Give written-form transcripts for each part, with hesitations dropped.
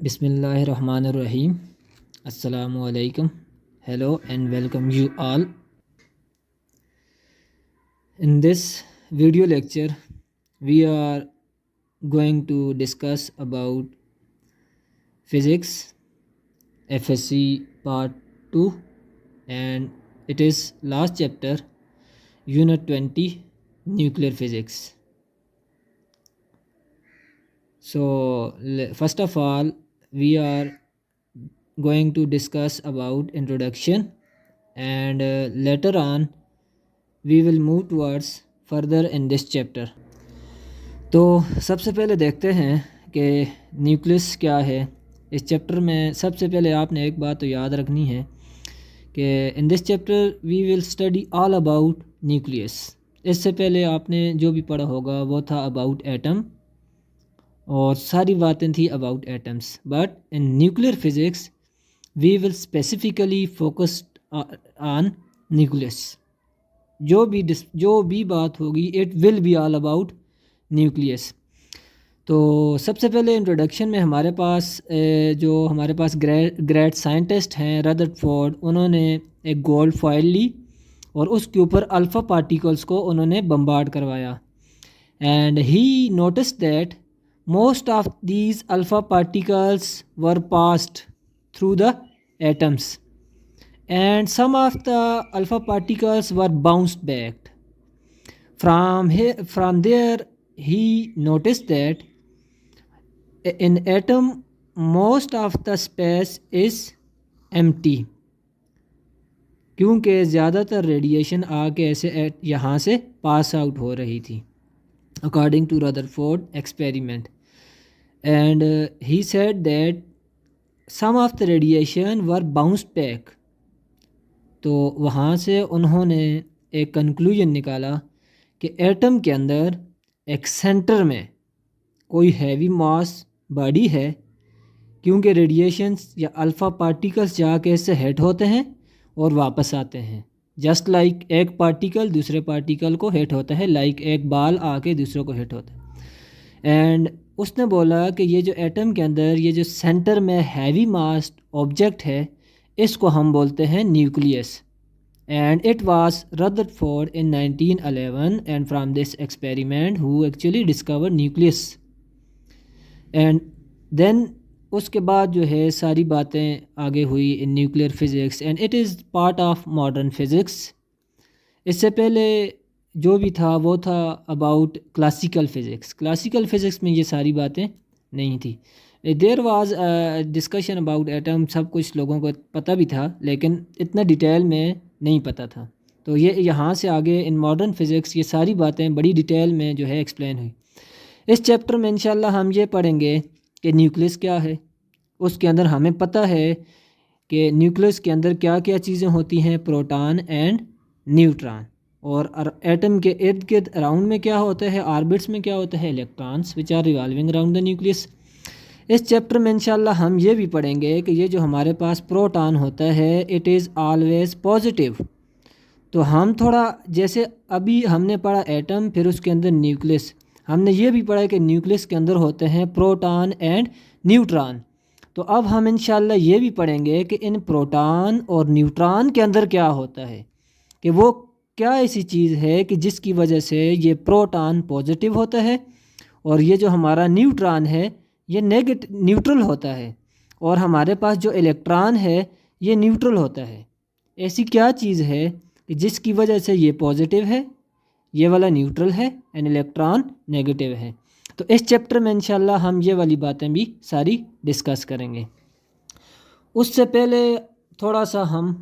Bismillahirrahmanirrahim. Assalamu alaikum. Hello and welcome you all. In this video lecture, we are going to discuss about physics FSC part 2, and it is last chapter, unit 20, nuclear physics. So first of all, we are going to discuss about introduction, and later on we will move towards further in this chapter. तो सबसे पहले देखते हैं कि nucleus क्या है। इस chapter में सबसे पहले आपने एक बात तो याद रखनी है कि in this chapter we will study all about nucleus. इससे पहले आपने जो भी पढ़ा होगा वो था अबाउट एटम और सारी बातें थी about atoms, but in nuclear physics we will specifically focused on nucleus. जो भी बात होगी it will be all about nucleus. तो सबसे पहले इंट्रोडक्शन में हमारे पास ग्रेट साइंटिस्ट हैं रदरफोर्ड, उन्होंने एक गोल्ड फॉइल ली और उसके ऊपर अल्फ़ा पार्टिकल्स को उन्होंने बम्बार्ड करवाया, and he notice that most of these alpha particles were passed through the atoms, and some of the alpha particles were bounced back. From there he noticed that in atom most of the space is empty, क्योंकि ज़्यादातर radiation आके ऐसे यहाँ से pass out हो रही थी according to Rutherford experiment. And he said that some of the radiation were bounced back. तो वहाँ से उन्होंने एक कंक्लूजन निकाला कि एटम के अंदर एक सेंटर में कोई हैवी मास बॉडी है, क्योंकि रेडिएशंस या अल्फ़ा पार्टिकल्स जाके इससे हिट होते हैं और वापस आते हैं, जस्ट लाइक एक पार्टिकल दूसरे पार्टिकल को हिट होता है, लाइक एक बाल आके दूसरे को हिट होता है। एंड उसने बोला कि ये जो एटम के अंदर ये जो सेंटर में हैवी मास ऑब्जेक्ट है इसको हम बोलते हैं nucleus, and it was Rutherford in 1911, and from this experiment who actually discover nucleus. And then उसके बाद जो है सारी बातें आगे हुई in nuclear physics, and it is part of modern physics. इससे पहले जो भी था वो था about classical physics. Classical physics में ये सारी बातें नहीं थी। There was discussion about atom, सब कुछ लोगों को पता भी था लेकिन इतना डिटेल में नहीं पता था। तो ये यहाँ से आगे इन मॉडर्न फिज़िक्स ये सारी बातें बड़ी डिटेल में जो है एक्सप्लेन हुई। इस चैप्टर में इंशाल्लाह हम ये पढ़ेंगे कि न्यूक्लियस क्या है। उसके अंदर हमें पता है कि न्यूक्लियस के अंदर क्या क्या चीज़ें होती हैं, प्रोटॉन एंड न्यूट्रॉन, और एटम के इर्द गिर्द अराउंड में क्या होता है, ऑर्बिट्स में क्या होता है, electrons which are revolving around the nucleus. इस चैप्टर में इंशाल्लाह हम ये भी पढ़ेंगे कि ये जो हमारे पास प्रोटॉन होता है इट इज़ ऑलवेज पॉजिटिव। तो हम थोड़ा जैसे अभी हमने पढ़ा एटम, फिर उसके अंदर न्यूक्लियस, हमने ये भी पढ़ा कि न्यूक्लियस के अंदर होते हैं प्रोटॉन एंड न्यूट्रॉन। तो अब हम इंशाल्लाह ये भी पढ़ेंगे कि इन प्रोटॉन और न्यूट्रॉन के अंदर क्या होता है, कि वो क्या ऐसी चीज़ है कि जिसकी वजह से ये प्रोटॉन पॉजिटिव होता है और ये जो हमारा न्यूट्रॉन है ये न्यूट्रल होता है, और हमारे पास जो इलेक्ट्रॉन है ये न्यूट्रल होता है। ऐसी क्या चीज़ है कि जिसकी वजह से ये पॉजिटिव है, ये वाला न्यूट्रल है एंड इलेक्ट्रॉन नेगेटिव है। तो इस चैप्टर में इंशाल्लाह हम ये वाली बातें भी सारी डिस्कस करेंगे। उससे पहले थोड़ा सा हम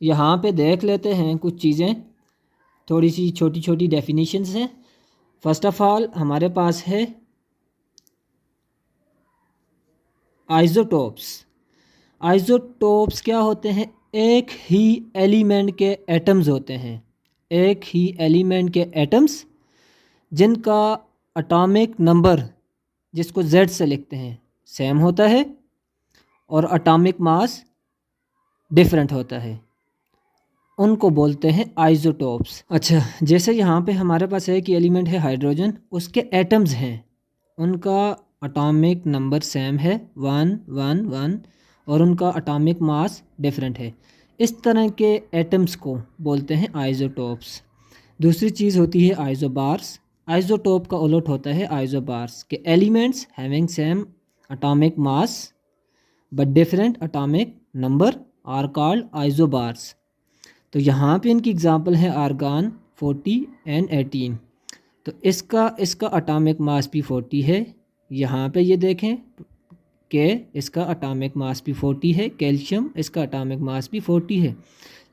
यहाँ पे देख लेते हैं कुछ चीज़ें, थोड़ी सी छोटी छोटी डेफिनेशंस हैं। फर्स्ट ऑफ ऑल हमारे पास है आइसोटोप्स। आइसोटोप्स क्या होते हैं, एक ही एलिमेंट के एटम्स होते हैं, एक ही एलिमेंट के एटम्स जिनका एटॉमिक नंबर, जिसको Z से लिखते हैं, सेम होता है और एटॉमिक मास डिफरेंट होता है, उनको बोलते हैं आइसोटोप्स। अच्छा, जैसे यहाँ पे हमारे पास है कि एलिमेंट है हाइड्रोजन, उसके एटम्स हैं, उनका एटॉमिक नंबर सेम है 1 1 1 और उनका एटॉमिक मास डिफरेंट है। इस तरह के एटम्स को बोलते हैं आइसोटोप्स। दूसरी चीज़ होती है आइसोबार्स। आइसोटोप का उलट होता है आइसोबार्स के elements having same atomic mass but different atomic number are called isobars. तो यहाँ पे इनकी एग्जांपल है आर्गन 40 एंड 18। तो इसका एटॉमिक मास भी 40 है। यहाँ पे ये देखें कि इसका एटॉमिक मास भी 40 है। कैल्शियम इसका एटॉमिक मास भी 40 है।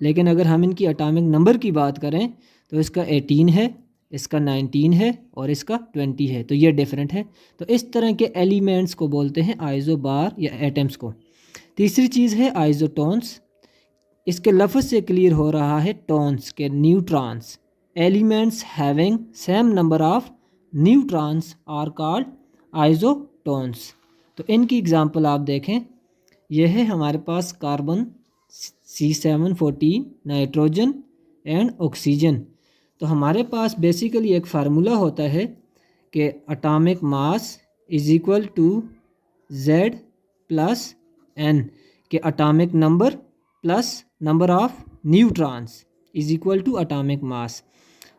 लेकिन अगर हम इनकी एटॉमिक नंबर की बात करें तो इसका 18 है, इसका 19 है और इसका 20 है। तो ये डिफरेंट है। तो इस तरह के एलिमेंट्स को बोलते हैं आइसोबार या एटम्स को। तीसरी चीज़ है आइसोटोन्स। इसके लफ्ज़ से क्लियर हो रहा है टोन्स के neutrons. Elements having same number of neutrons are called isotones. तो इनकी एग्जांपल आप देखें, यह है हमारे पास carbon C714, nitrogen and oxygen. तो हमारे पास बेसिकली एक फार्मूला होता है कि atomic mass is equal to Z plus N, के atomic number plus number of neutrons is equal to atomic mass.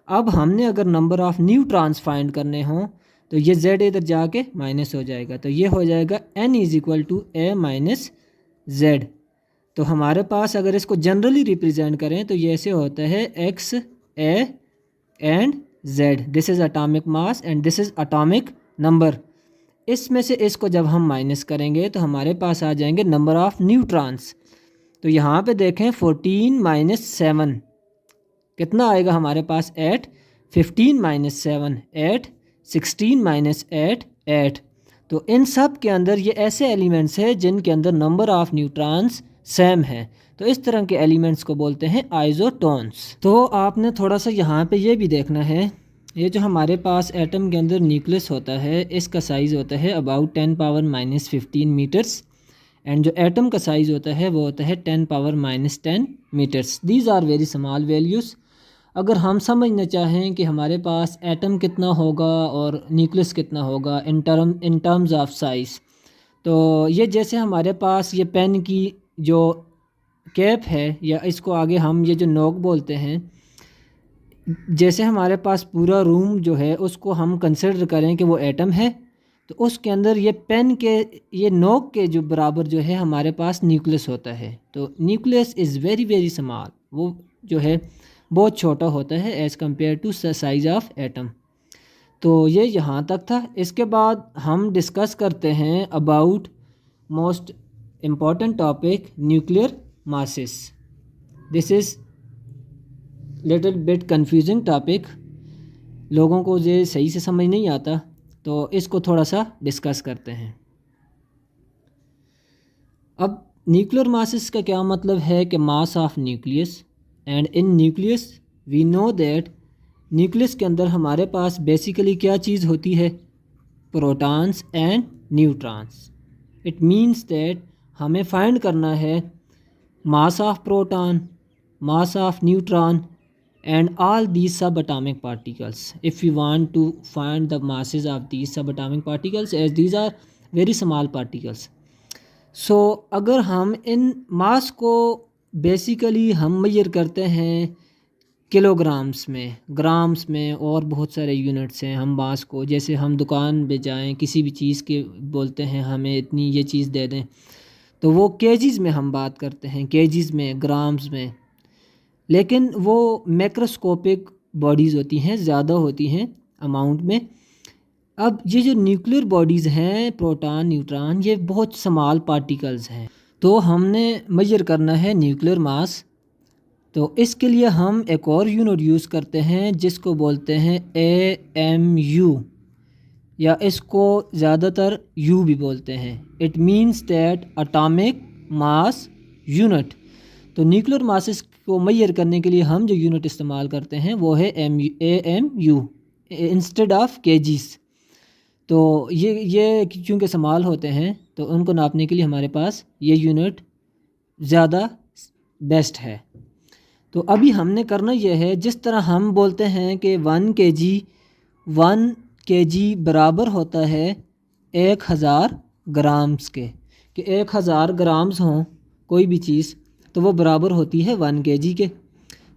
अब हमने अगर नंबर ऑफ न्यूट्रॉन्स फाइंड करने हों तो ये Z इधर जाके माइनस हो जाएगा, तो ये हो जाएगा N is equal to A minus Z। तो हमारे पास अगर इसको जनरली रिप्रेजेंट करें तो ये ऐसे होता है X A and Z, this is atomic mass and this is atomic number. इसमें से इसको जब हम माइनस करेंगे तो हमारे पास आ जाएंगे नंबर ऑफ न्यूट्रॉन्स। तो यहाँ पे देखें 14 माइनस 7 कितना आएगा हमारे पास 8, 15 माइनस 7 8, 16 माइनस 8 8। तो इन सब के अंदर ये ऐसे एलिमेंट्स हैं जिनके अंदर नंबर ऑफ न्यूट्रॉन्स सेम है। तो इस तरह के एलिमेंट्स को बोलते हैं आइसोटोन्स। तो आपने थोड़ा सा यहाँ पे ये भी देखना है, ये जो हमारे पास एटम के अंदर न्यूक्लियस होता है इसका साइज़ होता है about 10 power minus 15 metres and जो एटम का साइज़ होता है वो होता है 10 power minus 10 metres. These are very small values. अगर हम समझना चाहें कि हमारे पास एटम कितना होगा और न्यूक्लियस कितना होगा इन टर्म्स ऑफ साइज़, तो ये जैसे हमारे पास ये पेन की जो कैप है या इसको आगे हम ये जो नोक बोलते हैं, जैसे हमारे पास पूरा रूम जो है उसको हम कंसिडर करें कि वो एटम है, तो उसके अंदर ये पेन के ये नोक के जो बराबर जो है हमारे पास न्यूक्लियस होता है। तो nucleus is very very small, वो जो है बहुत छोटा होता है as compared to size of atom. तो ये यहाँ तक था। इसके बाद हम डिस्कस करते हैं about most important topic nuclear masses. This is little bit confusing topic, लोगों को ये सही से समझ नहीं आता, तो इसको थोड़ा सा डिस्कस करते हैं। अब न्यूक्लियर मासेस का क्या मतलब है कि mass of nucleus, and in nucleus we know that nucleus के अंदर हमारे पास बेसिकली क्या चीज़ होती है, protons and neutrons. It means that हमें फाइंड करना है mass of proton, mass of neutron and all these subatomic particles. If we want to find the masses of these subatomic particles, as these are very small particles, so अगर हम इन मास को basically हम major करते हैं kilograms में, grams में और बहुत सारे यूनिट्स हैं हम मास को, जैसे हम दुकान पे जाएं किसी भी चीज़ के बोलते हैं हमें इतनी ये चीज़ दे दें, तो वो केजीज़ में हम बात करते हैं, केजीज़ में, ग्राम्स में। लेकिन वो मैक्रोस्कोपिक बॉडीज़ होती हैं, ज़्यादा होती हैं अमाउंट में। अब ये जो न्यूक्लियर बॉडीज़ हैं, प्रोटॉन, न्यूट्रॉन, ये बहुत स्मॉल पार्टिकल्स हैं। तो हमने मेजर करना है न्यूक्लियर मास, तो इसके लिए हम एक और यूनिट यूज़ करते हैं जिसको बोलते हैं AMU, या इसको ज़्यादातर U भी बोलते हैं। It means that atomic mass unit. तो न्यूक्लियर मासेस को मेजर करने के लिए हम जो यूनिट इस्तेमाल करते हैं वो है AMU इंस्टेड ऑफ केजीज़। तो ये क्योंकि स्मॉल होते हैं तो उनको नापने के लिए हमारे पास ये यूनिट ज़्यादा बेस्ट है। तो अभी हमने करना यह है, जिस तरह हम बोलते हैं कि 1 kg बराबर होता है 1000 ग्राम्स के, कि 1000 ग्राम्स हों कोई भी चीज़ तो वो बराबर होती है 1 kg के।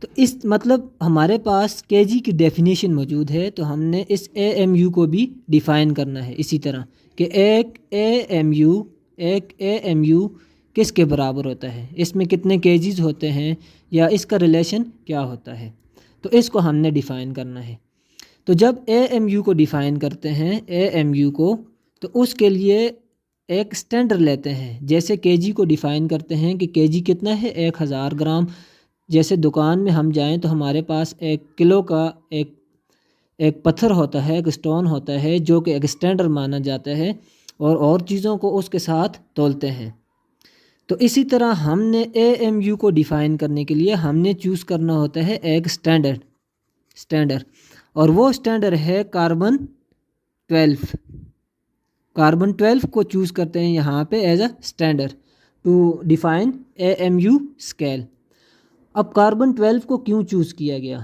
तो इस मतलब हमारे पास kg की डेफिनेशन मौजूद है, तो हमने इस AMU को भी डिफ़ाइन करना है इसी तरह कि एक AMU किसके बराबर होता है, इसमें कितने kgs होते हैं या इसका रिलेशन क्या होता है, तो इसको हमने डिफ़ाइन करना है। तो जब AMU को डिफ़ाइन करते हैं AMU को, तो उसके लिए एक स्टैंडर्ड लेते हैं। जैसे kg को डिफ़ाइन करते हैं कि kg कितना है 1000 ग्राम। जैसे दुकान में हम जाएं तो हमारे पास 1 किलो का एक पत्थर होता है, एक स्टोन होता है जो कि एक स्टैंडर्ड माना जाता है और चीज़ों को उसके साथ तोलते हैं। तो इसी तरह हमने AMU को डिफ़ाइन करने के लिए हमने चूज़ करना होता है एक स्टैंडर्ड, और वो स्टैंडर्ड है कार्बन 12 को चूज़ करते हैं यहाँ पे as a standard to define AMU scale. अब कार्बन 12 को क्यों चूज़ किया गया?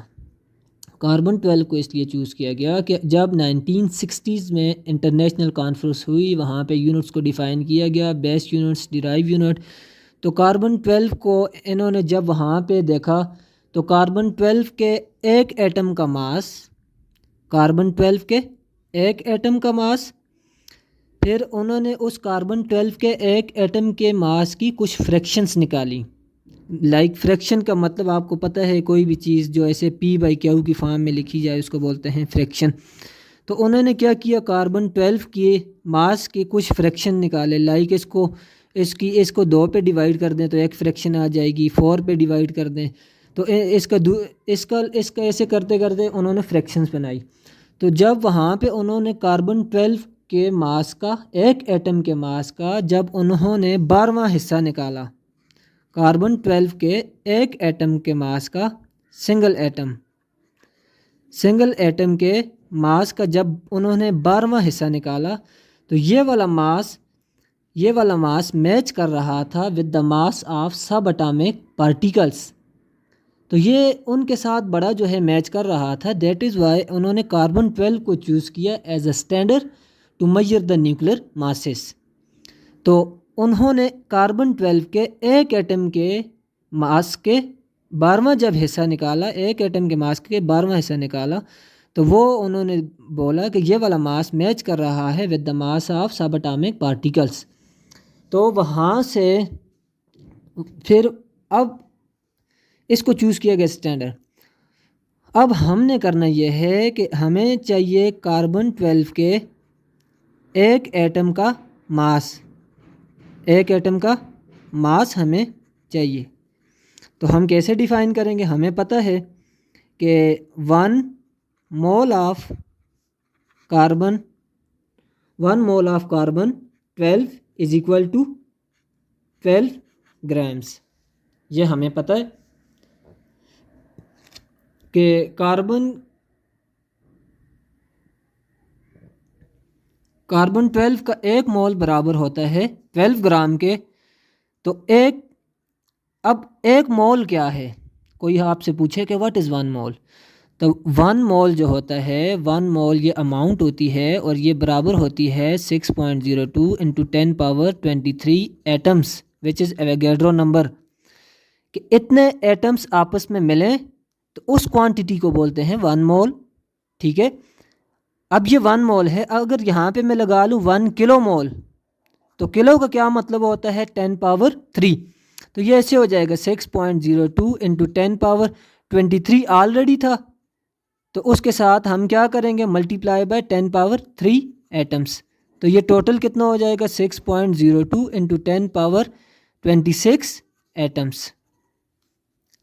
कार्बन 12 को इसलिए चूज़ किया गया कि जब 1960s में इंटरनेशनल कॉन्फ्रेंस हुई, वहाँ पे यूनिट्स को डिफ़ाइन किया गया, बेस यूनिट्स, डिराइव यूनिट। तो कार्बन 12 को इन्होंने जब वहाँ पे देखा तो कार्बन 12 के एक एटम का मास, कार्बन 12 के एक एटम का मास, फिर उन्होंने उस कार्बन 12 के एक एटम के मास की कुछ फ्रैक्शंस निकाली। लाइक फ्रैक्शन का मतलब आपको पता है, कोई भी चीज़ जो ऐसे P/Q की फॉर्म में लिखी जाए उसको बोलते हैं फ्रैक्शन। तो उन्होंने क्या किया, कार्बन 12 के मास के कुछ फ्रैक्शन निकाले। लाइक इसको 2 पे डिवाइड कर दें तो एक फ्रैक्शन आ जाएगी, 4 पे डिवाइड कर दें तो इसका ऐसे करते करते उन्होंने फ्रैक्शंस बनाई। तो जब वहाँ पे उन्होंने कार्बन 12 के मास का, एक एटम के मास का, जब उन्होंने 12वां हिस्सा निकाला कार्बन 12 के एक एटम के मास का, सिंगल एटम के मास का जब उन्होंने 12वां हिस्सा निकाला, तो ये वाला मास मैच कर रहा था विद द मास ऑफ सब एटॉमिक पार्टिकल्स। तो ये उनके साथ बड़ा जो है मैच कर रहा था। दैट इज़ वाई उन्होंने कार्बन 12 को चूज़ किया as a standard to measure the nuclear masses. तो उन्होंने कार्बन 12 के एक एटम के मास के 12वां जब हिस्सा निकाला, एक एटम के मास के 12वां हिस्सा निकाला, तो वो उन्होंने बोला कि ये वाला मास मैच कर रहा है विद द मास ऑफ सब एटॉमिक पार्टिकल्स। तो वहाँ से फिर अब इसको चूज़ किया गया स्टैंडर्ड। अब हमने करना यह है कि हमें चाहिए कार्बन 12 के एक एटम का मास हमें चाहिए। तो हम कैसे डिफ़ाइन करेंगे? हमें पता है कि 1 mole of carbon 12 is equal to 12 grams. ये हमें पता है कि कार्बन 12 का एक मोल बराबर होता है 12 ग्राम के। तो अब एक मोल क्या है? कोई आपसे पूछे कि व्हाट इज़ 1 मोल, तो 1 मोल जो होता है, 1 मोल ये अमाउंट होती है और ये बराबर होती है 6.02 into 10 power 23 atoms, which is Avogadro number. कि इतने एटम्स आपस में मिलें तो उस क्वांटिटी को बोलते हैं 1 मोल। ठीक है, अब ये 1 मोल है। अगर यहाँ पे मैं लगा लूँ 1 किलो मोल, तो किलो का क्या मतलब होता है 10 पावर 3। तो ये ऐसे हो जाएगा 6.02 इंटू 10 पावर 23 ऑलरेडी था, तो उसके साथ हम क्या करेंगे, मल्टीप्लाई बाय 10 पावर 3 एटम्स। तो ये टोटल कितना हो जाएगा 6.02 इंटू 10 पावर 26 एटम्स।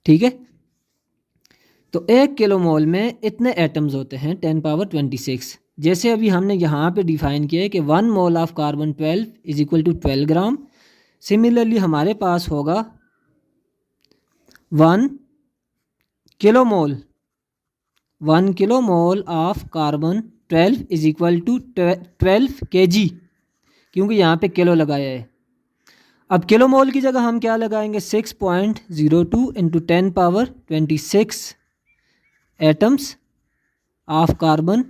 ठीक है, तो 1 किलो मोल में इतने एटम्स होते हैं 10 पावर 26। जैसे अभी हमने यहाँ पे डिफ़ाइन किया है कि 1 mole of carbon 12 is equal to 12 gram. Similarly हमारे पास होगा 1 kilo mole of carbon 12 is equal to 12 kg, क्योंकि यहाँ पे किलो लगाया है। अब किलो मोल की जगह हम क्या लगाएंगे, 6.02 into 10 power 26 atoms of carbon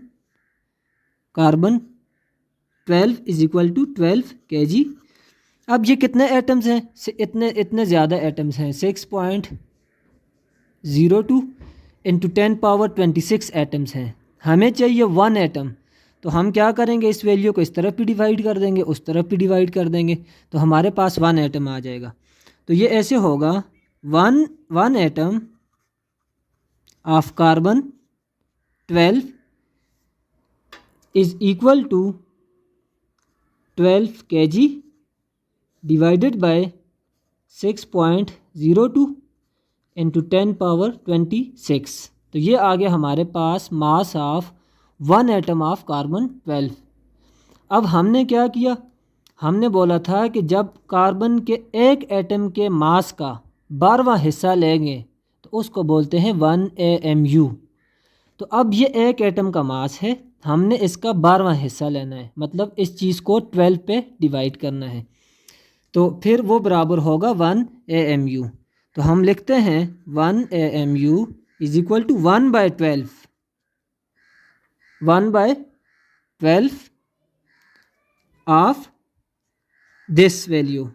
12 is equal to 12 kg। अब ये कितने एटम्स हैं, इतने ज़्यादा एटम्स हैं, 6.02 इंटू 10⁻26 एटम्स हैं। हमें चाहिए 1 एटम, तो हम क्या करेंगे, इस वैल्यू को इस तरफ भी डिवाइड कर देंगे, उस तरफ भी डिवाइड कर देंगे, तो हमारे पास 1 एटम आ जाएगा। तो ये ऐसे होगा, one atom of carbon 12 is equal to 12 kg divided by 6.02 into 10⁻26। तो ये आ गया हमारे पास mass of 1 atom of carbon 12। अब हमने क्या किया, हमने बोला था कि जब कार्बन के एक एटम के मास का 12वां हिस्सा लेंगे तो उसको बोलते हैं 1 AMU। तो अब ये एक एटम का मास है, हमने इसका 12वां हिस्सा लेना है, मतलब इस चीज़ को 12 पे डिवाइड करना है, तो फिर वो बराबर होगा 1 AMU। तो हम लिखते हैं 1 AMU is equal to 1/12 of this value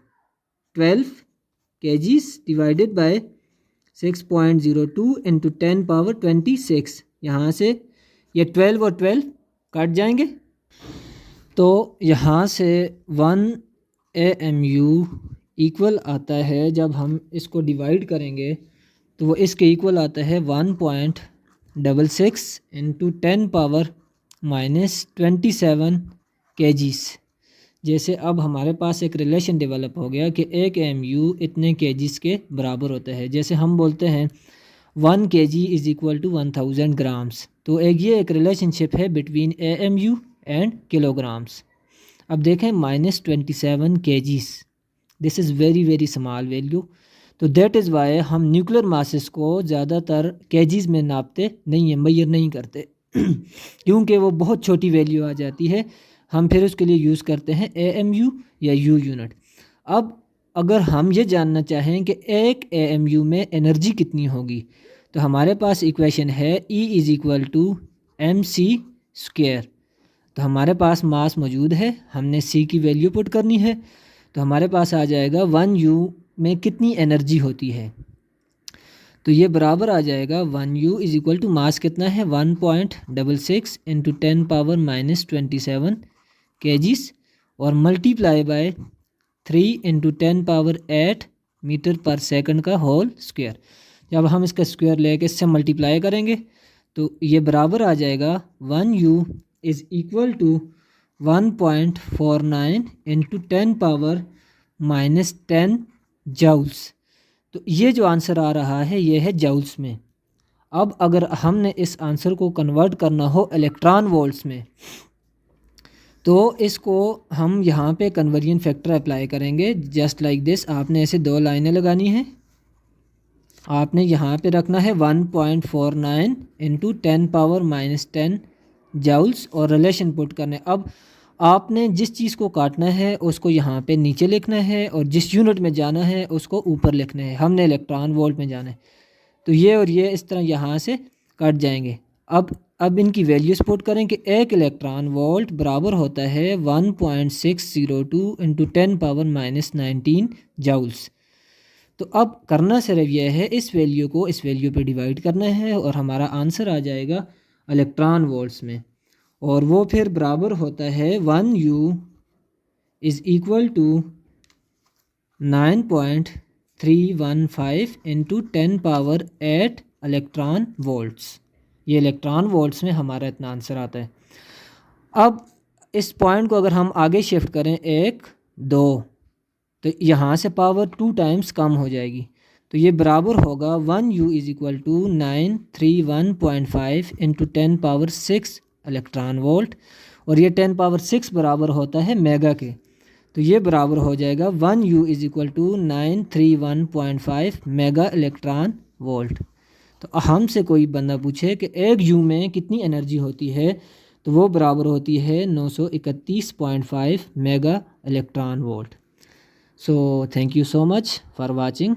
12 kgs divided by 6.02 into 10⁻26। यहाँ से ये 12 और 12 कट जाएंगे, तो यहाँ से 1 AMU इक्वल आता है, जब हम इसको डिवाइड करेंगे तो वो इसके इक्वल आता है 1.66 इंटू 10⁻27 kgs। जैसे अब हमारे पास एक रिलेशन डेवलप हो गया कि एक AMU इतने kgs के बराबर होता है। जैसे हम बोलते हैं 1 kg is equal to 1000 grams, तो ये एक रिलेशनशिप है बिटवीन AMU एंड किलोग्राम्स। अब देखें -27 kgs, this is very small value. तो दैट इज़ वाई हम न्यूक्लियर मासेस को ज़्यादातर kgs में नापते नहीं हैं, मेजर नहीं करते क्योंकि वो बहुत छोटी वैल्यू आ जाती है। हम फिर उसके लिए यूज़ करते हैं AMU या U यूनिट। अब अगर हम ये जानना चाहें कि एक AMU में एनर्जी कितनी होगी, तो हमारे पास इक्वेशन है E is equal to mc²। तो हमारे पास मास मौजूद है, हमने C की वैल्यू पुट करनी है, तो हमारे पास आ जाएगा 1U में कितनी एनर्जी होती है। तो ये बराबर आ जाएगा 1U is equal to mass कितना है 1.66 इंटू 10⁻27 kgs और मल्टीप्लाई बाय 3 इंटू 10⁸ मीटर पर सेकंड का होल स्क्वायर। जब हम इसका स्क्वायर लेके इससे मल्टीप्लाई करेंगे तो ये बराबर आ जाएगा 1U is equal to 1.49 into 10⁻10 joules. तो ये जो आंसर आ रहा है ये है जूल्स में। अब अगर हमने इस आंसर को कन्वर्ट करना हो इलेक्ट्रॉन वोल्ट्स में, तो इसको हम यहाँ पे कन्वर्जन फैक्टर अप्लाई करेंगे जस्ट लाइक दिस। आपने ऐसे 2 लाइनें लगानी है, आपने यहाँ पे रखना है 1.49 इंटू 10⁻10 जूल्स और रिलेशन पुट करना है। अब आपने जिस चीज़ को काटना है उसको यहाँ पे नीचे लिखना है और जिस यूनिट में जाना है उसको ऊपर लिखना है। हमने इलेक्ट्रॉन वोल्ट में जाना है, तो ये और ये इस तरह यहाँ से कट जाएंगे। अब इनकी वैल्यूज पुट करें कि एक इलेक्ट्रॉन वोल्ट बराबर होता है 1.602 इंटू 10⁻19 जूल्स। तो अब करना सिर्फ यह है इस वैल्यू को इस वैल्यू पे डिवाइड करना है और हमारा आंसर आ जाएगा इलेक्ट्रॉन वोल्ट्स में, और वो फिर बराबर होता है 1U is equal to 9.315 into 10⁸ electron volts. ये इलेक्ट्रॉन वोल्ट्स में हमारा इतना आंसर आता है। अब इस पॉइंट को अगर हम आगे शिफ्ट करें 1 2, तो यहाँ से पावर 2 टाइम्स कम हो जाएगी, तो ये बराबर होगा 1U is equal to 931.5 into 10⁻6 electron volt, और ये 10⁻6 बराबर होता है मेगा के, तो ये बराबर हो जाएगा 1U is equal to 931.5 mega electron volt. तो हमसे कोई बंदा पूछे कि एक U में कितनी एनर्जी होती है, तो वो बराबर होती है 931.5 mega electron volt. So thank you so much for watching.